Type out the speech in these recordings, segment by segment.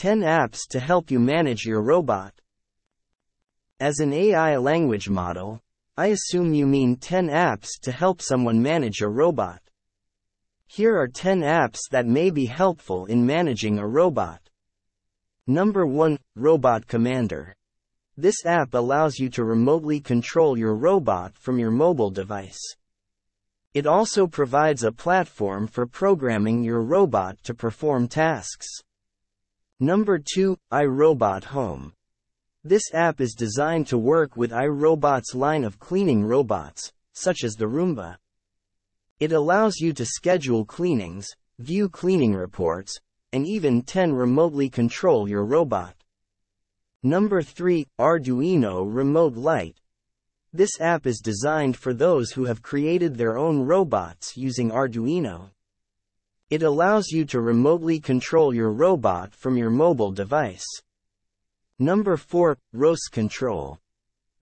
10 apps to help you manage your robot. As an AI language model, I assume you mean 10 apps to help someone manage a robot. Here are 10 apps that may be helpful in managing a robot. Number 1, Robot Commander. This app allows you to remotely control your robot from your mobile device. It also provides a platform for programming your robot to perform tasks. Number 2, iRobot Home. This app is designed to work with iRobot's line of cleaning robots, such as the Roomba. It allows you to schedule cleanings, view cleaning reports, and even remotely control your robot. Number 3, Arduino Remote LITE. This app is designed for those who have created their own robots using Arduino. It allows you to remotely control your robot from your mobile device. Number 4, ROS Control.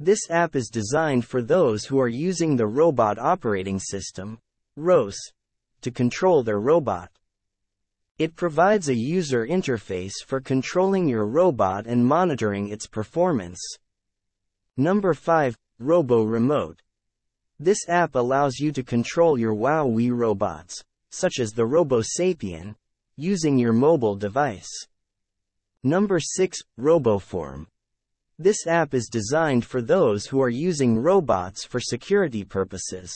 This app is designed for those who are using the Robot Operating System, ROS, to control their robot. It provides a user interface for controlling your robot and monitoring its performance. Number 5, Robo Remote. This app allows you to control your WowWee robots, such as the RoboSapien, using your mobile device. Number 6, RoboForm. This app is designed for those who are using robots for security purposes.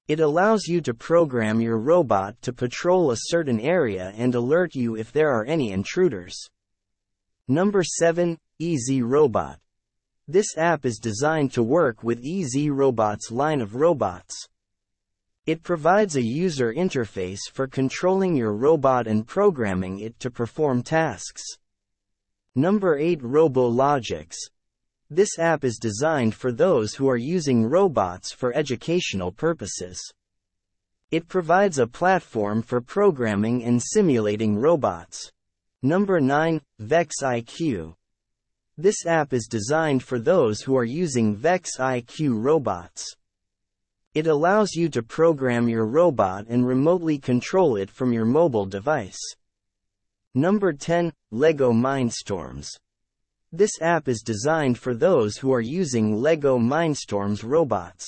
It allows you to program your robot to patrol a certain area and alert you if there are any intruders. Number 7, EZ-Robot. This app is designed to work with EZ-Robot's line of robots. It provides a user interface for controlling your robot and programming it to perform tasks. Number 8, RoboLogix. This app is designed for those who are using robots for educational purposes. It provides a platform for programming and simulating robots. Number 9, VexIQ. This app is designed for those who are using VexIQ robots. It allows you to program your robot and remotely control it from your mobile device. Number 10, LEGO Mindstorms. This app is designed for those who are using LEGO Mindstorms robots.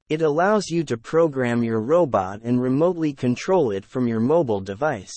It allows you to program your robot and remotely control it from your mobile device.